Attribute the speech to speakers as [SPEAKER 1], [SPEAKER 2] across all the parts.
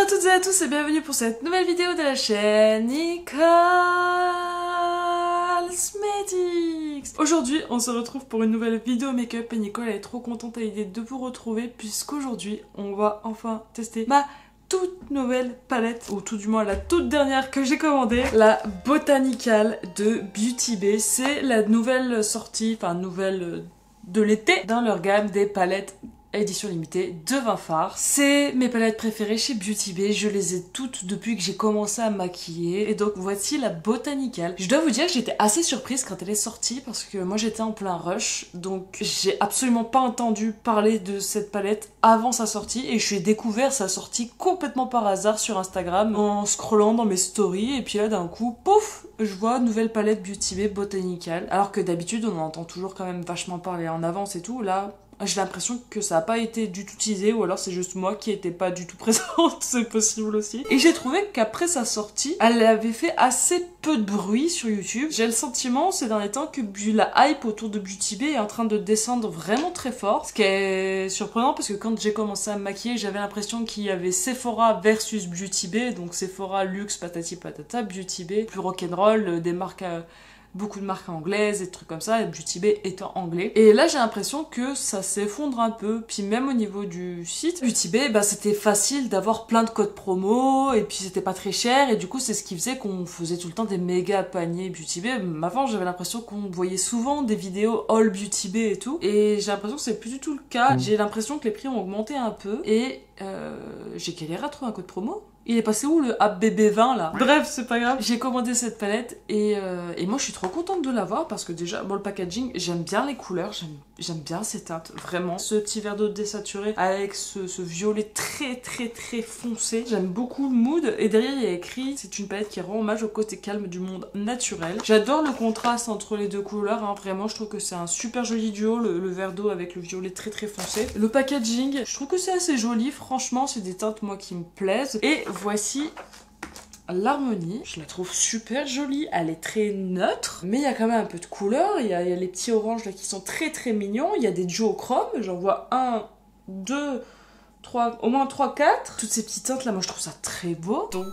[SPEAKER 1] toutes et à tous et bienvenue pour cette nouvelle vidéo de la chaîne Nicole Cosmetics. Aujourd'hui on se retrouve pour une nouvelle vidéo make-up et Nicole elle est trop contente à l'idée de vous retrouver puisqu'aujourd'hui on va enfin tester ma toute nouvelle palette, ou tout du moins la toute dernière que j'ai commandée, la Botanical de Beauty Bay. C'est la nouvelle sortie, enfin nouvelle de l'été dans leur gamme des palettes édition limitée de 20 fards. C'est mes palettes préférées chez Beauty Bay, je les ai toutes depuis que j'ai commencé à maquiller et donc voici la Botanical. Je dois vous dire que j'étais assez surprise quand elle est sortie parce que moi j'étais en plein rush, donc j'ai absolument pas entendu parler de cette palette avant sa sortie et je ai découvert sa sortie complètement par hasard sur Instagram en scrollant dans mes stories et puis là d'un coup, pouf, je vois nouvelle palette Beauty Bay Botanical, alors que d'habitude on en entend toujours quand même vachement parler en avance et tout. Là j'ai l'impression que ça n'a pas été du tout teasé ou alors c'est juste moi qui n'étais pas du tout présente, c'est possible aussi. Et j'ai trouvé qu'après sa sortie, elle avait fait assez peu de bruit sur YouTube. J'ai le sentiment ces derniers temps que la hype autour de Beauty Bay est en train de descendre vraiment très fort. Ce qui est surprenant parce que quand j'ai commencé à me maquiller, j'avais l'impression qu'il y avait Sephora versus Beauty Bay. Donc Sephora, luxe, patati patata, Beauty Bay, plus rock'n'roll, des marques beaucoup de marques anglaises et des trucs comme ça, et Beauty Bay étant anglais. Et là j'ai l'impression que ça s'effondre un peu, puis même au niveau du site Beauty Bay, bah c'était facile d'avoir plein de codes promo, et puis c'était pas très cher, et du coup c'est ce qui faisait qu'on faisait tout le temps des méga paniers Beauty Bay. Avant j'avais l'impression qu'on voyait souvent des vidéos all Beauty Bay et tout, et j'ai l'impression que c'est plus du tout le cas. J'ai l'impression que les prix ont augmenté un peu, et j'ai galéré à trouver un code promo. Il est passé où le ABB20 là? Bref, c'est pas grave. J'ai commandé cette palette et moi je suis trop contente de l'avoir parce que déjà, bon, le packaging, j'aime bien les couleurs, j'aime bien ces teintes, vraiment. Ce petit verre d'eau désaturé avec ce violet très foncé. J'aime beaucoup le mood et derrière il y a écrit, c'est une palette qui rend hommage au côté calme du monde naturel. J'adore le contraste entre les deux couleurs, hein. Vraiment je trouve que c'est un super joli duo, le verre d'eau avec le violet très foncé. Le packaging, je trouve que c'est assez joli, franchement c'est des teintes moi qui me plaisent. Et voici l'harmonie, je la trouve super jolie, elle est très neutre, mais il y a quand même un peu de couleur, il y a les petits oranges là qui sont très mignons, il y a des duochromes, j'en vois 1, 2, 3, au moins 3, 4. Toutes ces petites teintes là, moi je trouve ça très beau, donc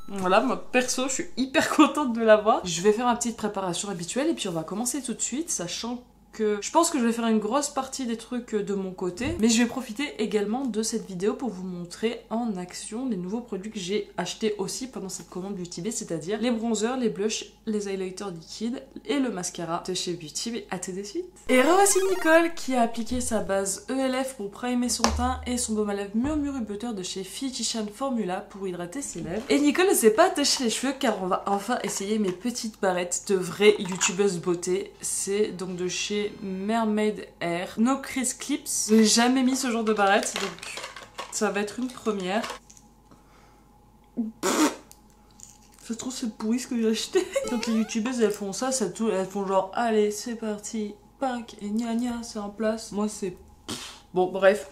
[SPEAKER 1] voilà, moi perso je suis hyper contente de l'avoir. Je vais faire ma petite préparation habituelle et puis on va commencer tout de suite, sachant que je pense que je vais faire une grosse partie des trucs de mon côté, mais je vais profiter également de cette vidéo pour vous montrer en action les nouveaux produits que j'ai achetés aussi pendant cette commande Beauty Bay, c'est-à-dire les bronzers, les blushs, les highlighters liquides et le mascara de chez Beauty Bay. À tout de suite. Et revoici Nicole qui a appliqué sa base ELF pour primer son teint et son baume à lèvres Murmure Butter de chez Physician Formula pour hydrater ses lèvres. Et Nicole ne s'est pas attaché les cheveux car on va enfin essayer mes petites barrettes de vraie youtubeuse beauté. C'est donc de chez Mermaid Air No Crease Clips. J'ai jamais mis ce genre de barrette donc ça va être une première. Ça se trouve c'est pourri ce que j'ai acheté. Quand les youtubeuses elles font ça, elles font genre allez c'est parti, pack et gna gna c'est en place. Moi c'est... Bon bref.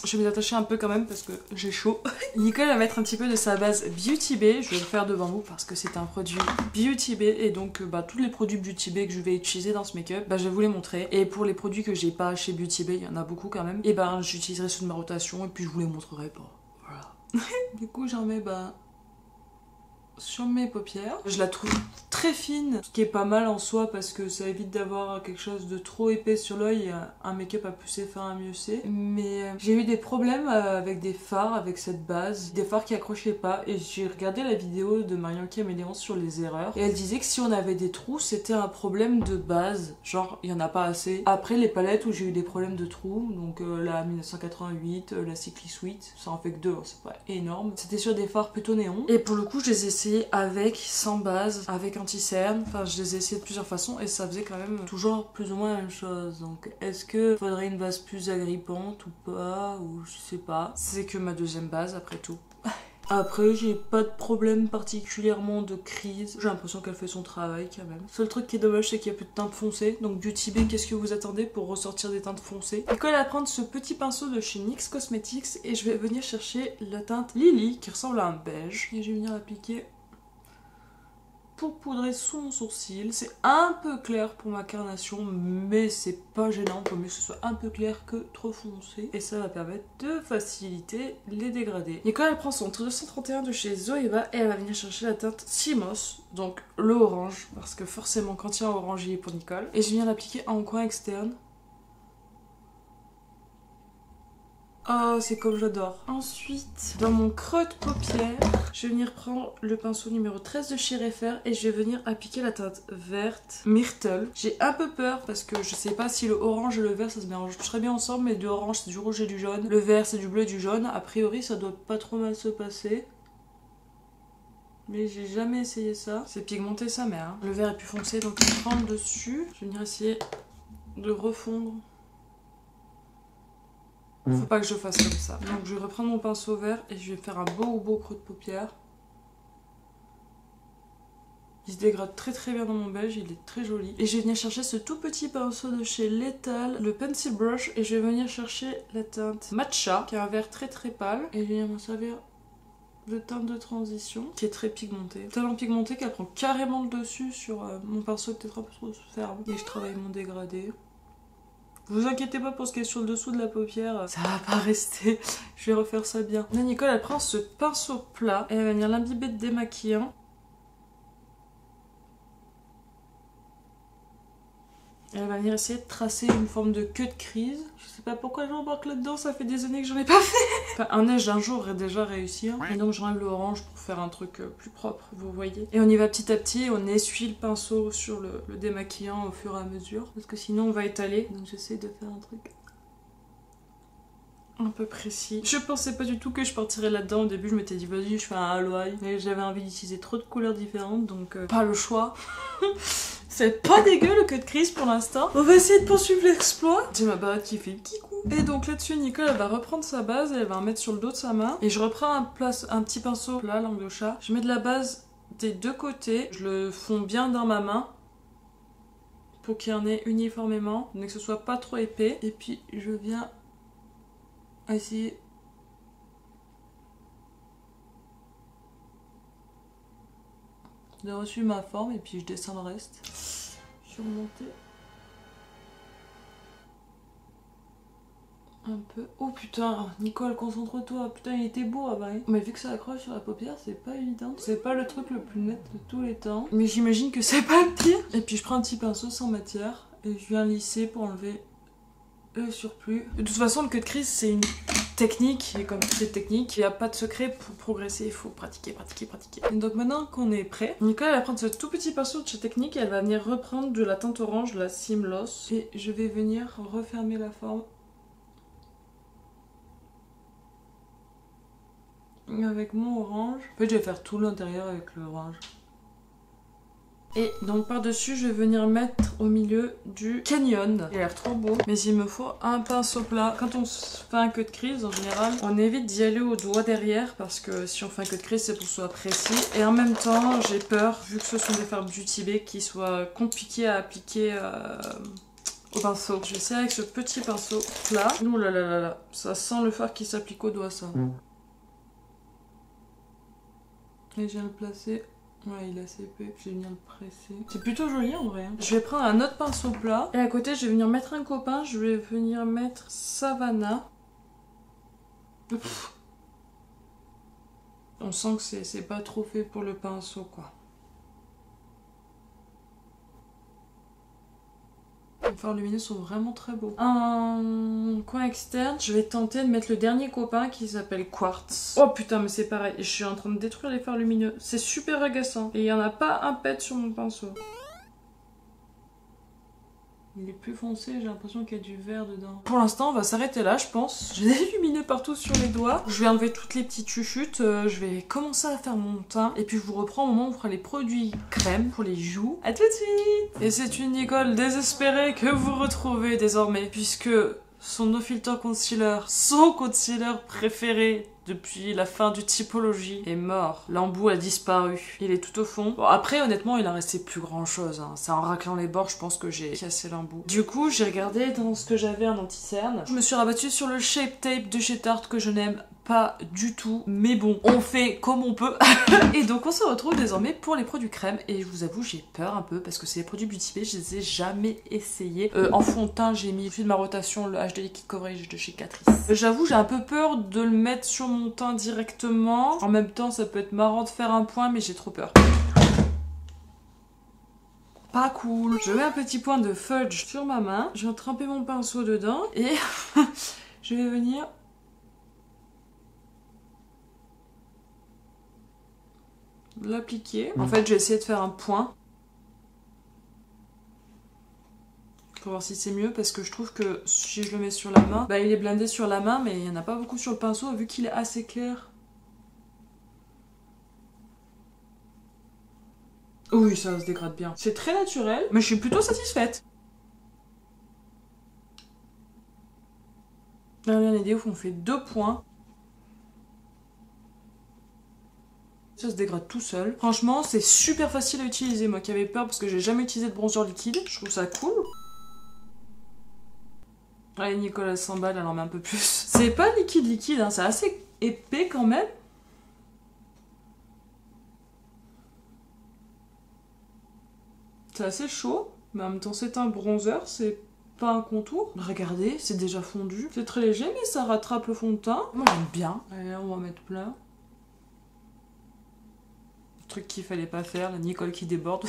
[SPEAKER 1] Je vais m'attacher un peu quand même parce que j'ai chaud. Nicole va mettre un petit peu de sa base Beauty Bay. Je vais le faire devant vous parce que c'est un produit Beauty Bay. Et donc tous les produits Beauty Bay que je vais utiliser dans ce make-up, je vais vous les montrer. Et pour les produits que j'ai pas chez Beauty Bay, il y en a beaucoup quand même, et j'utiliserai ceux de ma rotation et puis je vous les montrerai pas. Voilà. Du coup j'en mets sur mes paupières. Je la trouve très fine, ce qui est pas mal en soi parce que ça évite d'avoir quelque chose de trop épais sur l'œil. Un make-up à plus c'est fin, à mieux c'est. Mais j'ai eu des problèmes avec des fards, avec cette base, des fards qui accrochaient pas. Et j'ai regardé la vidéo de Marion Caméléon sur les erreurs. Et elle disait que si on avait des trous, c'était un problème de base. Genre, il y en a pas assez. Après, les palettes où j'ai eu des problèmes de trous, donc la 1988, la Sickly Sweet, ça en fait que 2, hein, c'est pas énorme. C'était sur des fards plutôt néons. Et pour le coup, je les ai essayés avec, sans base, avec anti-cerne. Enfin, je les ai essayés de plusieurs façons et ça faisait quand même toujours plus ou moins la même chose. Donc, est-ce que faudrait une base plus agrippante ou pas, ou je sais pas. C'est que ma deuxième base après tout. Après, j'ai pas de problème particulièrement de crise. J'ai l'impression qu'elle fait son travail quand même. Seul truc qui est dommage, c'est qu'il y a plus de teintes foncées. Donc Beauty Bay, qu'est-ce que vous attendez pour ressortir des teintes foncées? Nicole va prendre ce petit pinceau de chez NYX Cosmetics et je vais venir chercher la teinte Lily qui ressemble à un beige. Et je vais venir l'appliquer pourpoudrer sous mon sourcil. C'est un peu clair pour ma carnation, mais c'est pas gênant. Pour mieux que ce soit un peu clair que trop foncé. Et ça va permettre de faciliter les dégradés. Nicole, elle prend son 231 de chez Zoeva et elle va venir chercher la teinte Cimos, donc le orange, parce que forcément quand il y a un orange, il est pour Nicole. Et je viens l'appliquer en coin externe. Oh, c'est comme j'adore. Ensuite, dans mon creux de paupière, je vais venir prendre le pinceau numéro 13 de chez Refer et je vais venir appliquer la teinte verte Myrtle. J'ai un peu peur parce que je sais pas si le orange et le vert ça se mélange très bien ensemble, mais du orange c'est du rouge et du jaune, le vert c'est du bleu et du jaune. A priori ça doit pas trop mal se passer. Mais j'ai jamais essayé ça. C'est pigmenté sa mère. Hein. Le vert est plus foncé donc je vais prendre dessus. Je vais venir essayer de refondre. Faut pas que je fasse comme ça. Donc je vais reprendre mon pinceau vert et je vais faire un beau creux de paupière. Il se dégrade très bien dans mon beige, il est très joli. Et je vais venir chercher ce tout petit pinceau de chez Lethal, le Pencil Brush, et je vais venir chercher la teinte Matcha, qui est un vert très pâle. Et je vais venir m'en servir de teinte de transition, qui est très pigmentée. Tellement pigmentée qu'elle prend carrément le dessus sur mon pinceau peut-être un peu trop ferme. Et je travaille mon dégradé. Vous inquiétez pas pour ce qui est sur le dessous de la paupière, ça va pas rester, je vais refaire ça bien. Là, Nicole, elle prend ce pinceau plat et elle va venir l'imbiber de démaquillant. Elle va venir essayer de tracer une forme de queue de crise. Je sais pas pourquoi j'embarque là-dedans, ça fait des années que j'en ai pas fait. Enfin, un neige d'un jour aurait déjà réussi. Hein. Et donc j'enlève le orange pour faire un truc plus propre, vous voyez. Et on y va petit à petit, on essuie le pinceau sur le démaquillant au fur et à mesure. Parce que sinon on va étaler. Donc j'essaie de faire un truc un peu précis. Je pensais pas du tout que je partirais là-dedans. Au début je m'étais dit vas-y je fais un halo-eye. Mais j'avais envie d'utiliser trop de couleurs différentes donc pas le choix. C'est pas dégueu le queue de crise pour l'instant. On va essayer de poursuivre l'exploit. J'ai ma baguette qui fait petit coup. Et donc là-dessus, Nicole, elle va reprendre sa base et elle va en mettre sur le dos de sa main. Et je reprends un petit pinceau plat, langue de chat. Je mets de la base des deux côtés. Je le fonds bien dans ma main pour qu'il y en ait uniformément, mais que ce soit pas trop épais. Et puis je viens essayer de reçu ma forme et puis je descends le reste. Surmonter un peu. Oh putain, Nicole, concentre-toi. Putain, il était beau, ah bah oui. Mais vu que ça accroche sur la paupière, c'est pas évident. C'est pas le truc le plus net de tous les temps. Mais j'imagine que c'est pas le pire. Et puis je prends un petit pinceau sans matière et je viens lisser pour enlever le surplus. De toute façon, le queue de crise, c'est une technique, et comme toutes les techniques, il n'y a pas de secret pour progresser, il faut pratiquer. Et donc maintenant qu'on est prêt, Nicole elle va prendre ce tout petit pinceau de chez Technique et elle va venir reprendre de la teinte orange, de la Seamless, et je vais venir refermer la forme avec mon orange. En fait je vais faire tout l'intérieur avec l'orange. Et donc par-dessus, je vais venir mettre au milieu du Canyon. Il a l'air trop beau, mais il me faut un pinceau plat. Quand on fait un queue de crise, en général, on évite d'y aller au doigt derrière parce que si on fait un queue de crise, c'est pour que ce soit précis. Et en même temps, j'ai peur, vu que ce sont des fards Beauty Bay, qu'ils soient compliqués à appliquer au pinceau. Je vais essayer avec ce petit pinceau plat. Ouh là là là là, ça sent le fard qui s'applique au doigt, ça. Et je viens le placer. Ouais, il est assez épais, je vais venir le presser. C'est plutôt joli en vrai. Je vais prendre un autre pinceau plat. Et à côté, je vais venir mettre un copain. Je vais venir mettre Savannah. On sent que c'est pas trop fait pour le pinceau, quoi. Les fards lumineux sont vraiment très beaux. En coin externe, je vais tenter de mettre le dernier copain qui s'appelle Quartz. Oh putain, mais c'est pareil, je suis en train de détruire les fards lumineux. C'est super agaçant. Et il n'y en a pas un pet sur mon pinceau. Il est plus foncé, j'ai l'impression qu'il y a du vert dedans. Pour l'instant, on va s'arrêter là, je pense. J'ai des lumineux partout sur les doigts. Je vais enlever toutes les petites chuchutes. Je vais commencer à faire mon teint. Et puis je vous reprends au moment où on fera les produits crème pour les joues. A tout de suite! Et c'est une Nicole désespérée que vous retrouvez désormais, puisque son No Filter Concealer, son concealer préféré depuis la fin du Typologie, est mort. L'embout a disparu. Il est tout au fond. Bon, après, honnêtement, il en restait plus grand chose. Hein. C'est en raclant les bords, je pense que j'ai cassé l'embout. Du coup, j'ai regardé dans ce que j'avais en anti-cerne. Je me suis rabattue sur le Shape Tape de chez Tarte que je n'aime pas du tout, mais bon, on fait comme on peut. Et donc on se retrouve désormais pour les produits crème, et je vous avoue j'ai peur un peu parce que c'est les produits Beauty Bay, je les ai jamais essayés. En fond de teint j'ai mis au fil de ma rotation le HD Liquid Coverage de chez Catrice. J'avoue j'ai un peu peur de le mettre sur mon teint directement, en même temps ça peut être marrant de faire un point mais j'ai trop peur. Pas cool. Je mets un petit point de fudge sur ma main, je vais tremper mon pinceau dedans et je vais venir l'appliquer. En fait, je vais essayer de faire un point pour voir si c'est mieux, parce que je trouve que si je le mets sur la main, bah il est blindé sur la main, mais il n'y en a pas beaucoup sur le pinceau vu qu'il est assez clair. Oui, ça se dégrade bien. C'est très naturel, mais je suis plutôt satisfaite. Dernière idée où on fait 2 points. Ça se dégrade tout seul. Franchement, c'est super facile à utiliser. Moi qui avais peur parce que j'ai jamais utilisé de bronzer liquide, je trouve ça cool. Allez, Nicole elle s'emballe, elle en met un peu plus. C'est pas liquide, hein, c'est assez épais quand même. C'est assez chaud, mais en même temps c'est un bronzer, c'est pas un contour. Regardez, c'est déjà fondu. C'est très léger, mais ça rattrape le fond de teint. Moi j'aime bien. Allez, on va mettre plein. Le truc qu'il fallait pas faire, la Nicole qui déborde.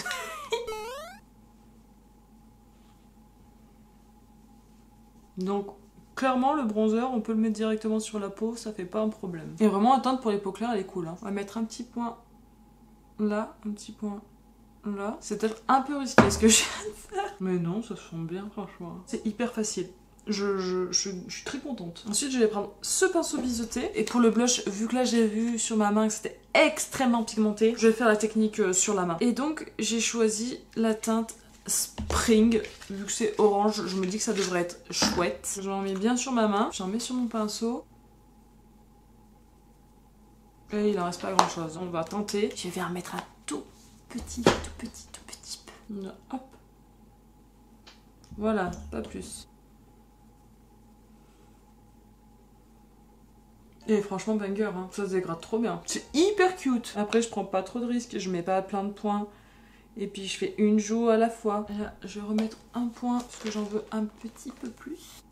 [SPEAKER 1] Donc, clairement, le bronzer, on peut le mettre directement sur la peau, ça fait pas un problème. Et vraiment, la teinte pour les peaux claires, elle est cool. Hein. On va mettre un petit point là, un petit point là. C'est peut-être un peu risqué ce que je viens de faire. Mais non, ça se sent bien, franchement. C'est hyper facile. Je suis très contente. Ensuite, je vais prendre ce pinceau biseauté. Et pour le blush, vu que là, j'ai vu sur ma main que c'était extrêmement pigmenté, je vais faire la technique sur la main. Et donc, j'ai choisi la teinte Spring. Vu que c'est orange, je me dis que ça devrait être chouette. J'en mets bien sur ma main. J'en mets sur mon pinceau. Et il en reste pas grand chose. On va tenter. Je vais en mettre un tout petit peu. Là, hop. Voilà, pas plus. Et franchement banger, hein. Ça se dégrade trop bien. C'est hyper cute. Après je prends pas trop de risques, je mets pas plein de points. Et puis je fais une joue à la fois. Et là, je vais remettre un point parce que j'en veux un petit peu plus.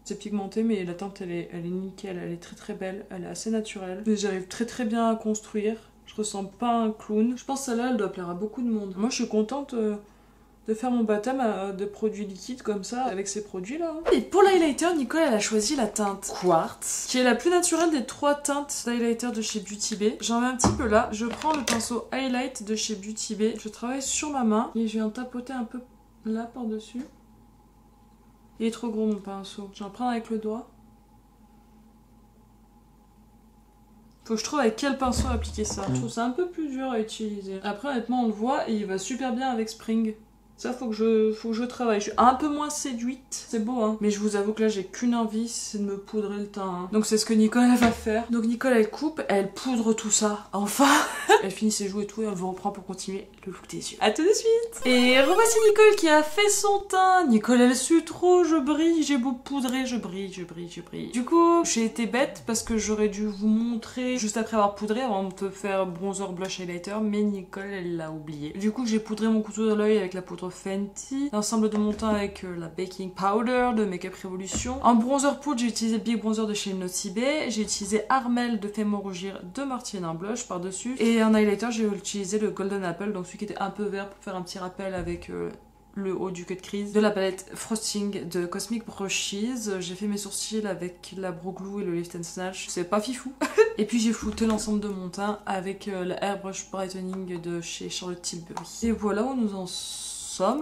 [SPEAKER 1] C'est pigmenté mais la teinte elle est nickel, elle est très belle, elle est assez naturelle. J'arrive très bien à construire. Je ressemble pas à un clown. Je pense que celle-là elle doit plaire à beaucoup de monde. Moi je suis contente de faire mon baptême de produits liquides comme ça avec ces produits là. Et pour l'highlighter, Nicole elle a choisi la teinte Quartz, qui est la plus naturelle des 3 teintes d'highlighter de chez Beauty Bay. J'en mets un petit peu là. Je prends le pinceau highlight de chez Beauty Bay. Je travaille sur ma main et je viens tapoter un peu là par dessus. Il est trop gros mon pinceau. J'en prends avec le doigt. Faut que je trouve avec quel pinceau appliquer ça. Je trouve ça un peu plus dur à utiliser. Après honnêtement on le voit et il va super bien avec Spring. Ça faut que je travaille. Je suis un peu moins séduite. C'est beau hein. Mais je vous avoue que là j'ai qu'une envie, c'est de me poudrer le teint. Hein. Donc c'est ce que Nicole elle va faire. Donc Nicole elle coupe, elle poudre tout ça. Enfin elle finit ses joues et tout et elle vous reprend pour continuer le look des yeux. A tout de suite. Et revoici Nicole qui a fait son teint. Nicole elle sue trop, je brille. J'ai beau poudrer, je brille. Du coup j'ai été bête parce que j'aurais dû vous montrer juste après avoir poudré avant de faire bronzer, blush, highlighter. Mais Nicole elle l'a oublié. Du coup j'ai poudré mon couteau dans l'œil avec la poudre Fenty, l'ensemble de mon teint avec la baking powder de Makeup Revolution. En bronzer poudre, j'ai utilisé Big Bronzer de chez Nocibé, j'ai utilisé Armel de Fais-moi rougir de Mortier en blush par-dessus, et en highlighter, j'ai utilisé le Golden Apple, donc celui qui était un peu vert pour faire un petit rappel avec le haut du cut crease, de la palette Frosting de Cosmic Brushes. J'ai fait mes sourcils avec la Brow Glue et le Lift and Snatch, c'est pas fifou. Et puis j'ai flouté l'ensemble de mon teint avec la Airbrush Brightening de chez Charlotte Tilbury. Et voilà où nous en sommes.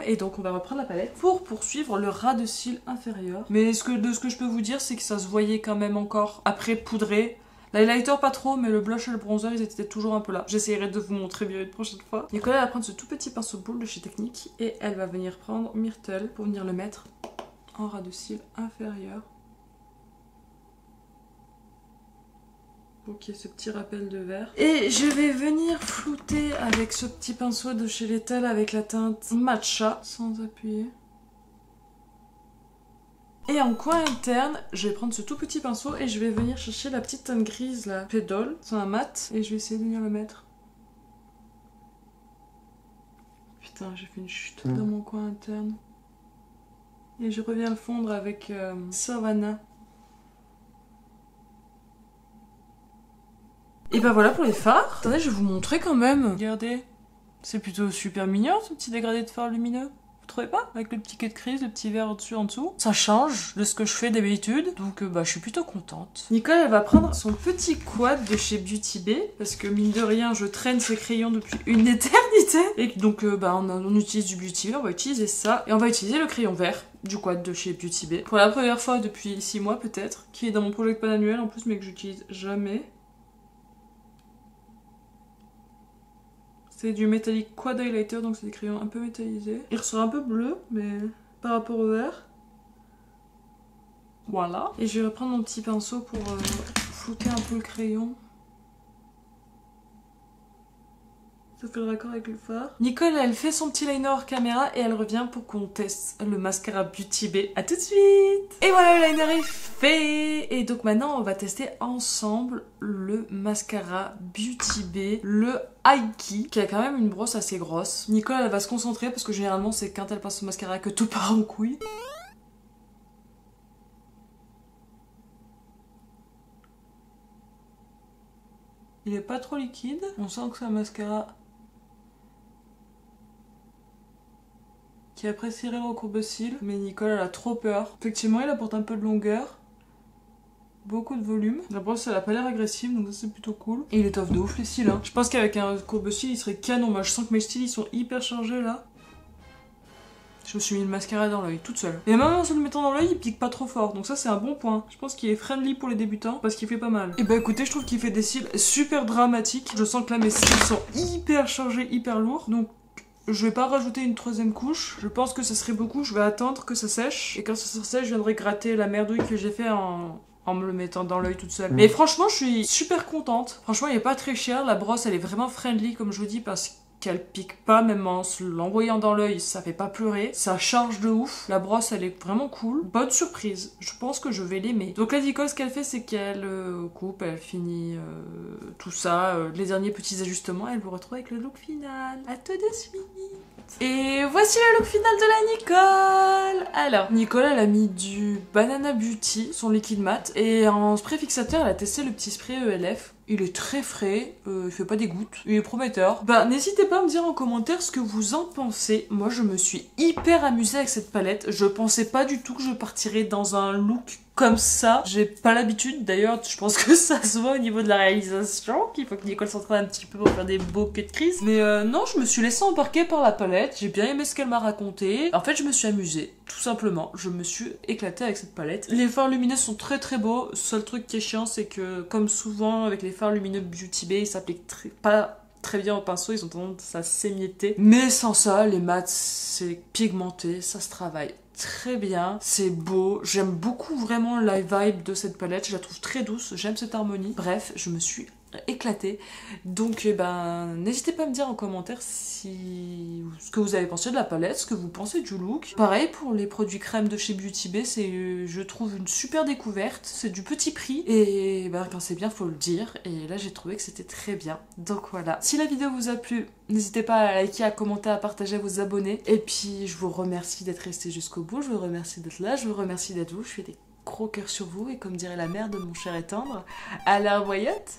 [SPEAKER 1] Et donc on va reprendre la palette pour poursuivre le ras de cils inférieur. Mais de ce que je peux vous dire, c'est que ça se voyait quand même encore après poudrer. L'highlighter pas trop, mais le blush et le bronzer ils étaient toujours un peu là. J'essaierai de vous montrer mieux une prochaine fois. Nicolas elle va prendre ce tout petit pinceau boule de chez Technique et elle va venir prendre Myrtle pour venir le mettre en ras de cils inférieur. Ok, ce petit rappel de vert. Et je vais venir flouter avec ce petit pinceau de chez L'Ethel avec la teinte Matcha, sans appuyer. Et en coin interne, je vais prendre ce tout petit pinceau et je vais venir chercher la petite teinte grise là, Pédole, c'est un mat, et je vais essayer de venir le mettre. Putain, j'ai fait une chute dans mon coin interne. Et je reviens le fondre avec Savannah. Et bah voilà pour les fards. Attendez, je vais vous montrer quand même. Regardez, c'est plutôt super mignon ce petit dégradé de fard lumineux. Vous trouvez pas? Avec le petit quai de crise, le petit vert au-dessus, en dessous. Ça change de ce que je fais d'habitude. Donc bah je suis plutôt contente. Nicole, elle va prendre son petit quad de chez Beauty Bay. Parce que mine de rien, je traîne ces crayons depuis une éternité. Et donc bah on utilise du Beauty Bay, on va utiliser ça. Et on va utiliser le crayon vert du quad de chez Beauty Bay. Pour la première fois depuis 6 mois peut-être. Qui est dans mon projet de pan annuel en plus, mais que j'utilise jamais. C'est du métallique quad highlighter, donc c'est des crayons un peu métallisés. Il ressort un peu bleu, mais par rapport au vert. Voilà. Et je vais reprendre mon petit pinceau pour flouter un peu le crayon. Ça fait le raccord avec le fard. Nicole, elle fait son petit liner hors caméra et elle revient pour qu'on teste le mascara Beauty Bay. A tout de suite. Et voilà, le liner est fait. Et donc maintenant, on va tester ensemble le mascara Beauty Bay, le Aiki, qui a quand même une brosse assez grosse. Nicole, elle va se concentrer parce que généralement, c'est quand elle passe au mascara que tout part en couille. Il est pas trop liquide. On sent que c'est un mascara qui apprécierait le recourbe-cils, mais Nicole elle a trop peur. Effectivement, il apporte un peu de longueur, beaucoup de volume. La brosse elle a pas l'air agressive, donc ça c'est plutôt cool. Et il étoffe de ouf les cils. Hein. Je pense qu'avec un courbe-cils il serait canon. Moi je sens que mes cils ils sont hyper chargés là. Je me suis mis le mascara dans l'œil toute seule. Et même en se le mettant dans l'œil, il pique pas trop fort. Donc ça c'est un bon point. Je pense qu'il est friendly pour les débutants parce qu'il fait pas mal. Et bah écoutez, je trouve qu'il fait des cils super dramatiques. Je sens que là mes cils sont hyper chargés, hyper lourds. Donc je vais pas rajouter une troisième couche. Je pense que ça serait beaucoup. Je vais attendre que ça sèche. Et quand ça sèche, je viendrai gratter la merdouille que j'ai fait en me le mettant dans l'œil toute seule. Mais franchement, je suis super contente. Franchement, il est pas très cher. La brosse, elle est vraiment friendly, comme je vous dis, parce qu'elle pique pas, même en l'envoyant dans l'œil, ça fait pas pleurer. Ça charge de ouf. La brosse, elle est vraiment cool. Bonne surprise. Je pense que je vais l'aimer. Donc la Nicole, ce qu'elle fait, c'est qu'elle coupe, elle finit tout ça, les derniers petits ajustements. Elle vous retrouve avec le look final. À tout de suite. Et voici le look final de la Nicole. Alors, Nicole, elle a mis du Banana Beauty, son liquide mat. Et en spray fixateur, elle a testé le petit spray ELF. Il est très frais, il fait pas des gouttes, il est prometteur. Bah n'hésitez pas à me dire en commentaire ce que vous en pensez. Moi je me suis hyper amusée avec cette palette. Je pensais pas du tout que je partirais dans un look comme ça. J'ai pas l'habitude, d'ailleurs je pense que ça se voit au niveau de la réalisation, qu'il faut que Nicole s'entraîne un petit peu pour faire des beaux quais de crise. Mais non, je me suis laissée embarquer par la palette, j'ai bien aimé ce qu'elle m'a raconté. En fait je me suis amusée, tout simplement. Je me suis éclatée avec cette palette. Les fards lumineux sont très très beaux. Seul truc qui est chiant, c'est que comme souvent avec les fards lumineux Beauty Bay, ils s'appliquent pas très bien au pinceau, ils ont tendance à s'émietter. Mais sans ça, les mats, c'est pigmenté, ça se travaille très bien, c'est beau, j'aime beaucoup vraiment la vibe de cette palette, je la trouve très douce, j'aime cette harmonie. Bref, je me suis éclatée. Donc ben n'hésitez pas à me dire en commentaire si ce que vous avez pensé de la palette, ce que vous pensez du look. Pareil pour les produits crème de chez Beauty Bay, c'est je trouve une super découverte, c'est du petit prix et ben quand c'est bien faut le dire, et là j'ai trouvé que c'était très bien. Donc voilà, si la vidéo vous a plu, n'hésitez pas à liker, à commenter, à partager, à vous abonner, et puis je vous remercie d'être resté jusqu'au bout, je vous remercie d'être là, je vous remercie d'être vous, je fais des gros cœurs sur vous, et comme dirait la mère de mon cher et tendre, à la revoyette.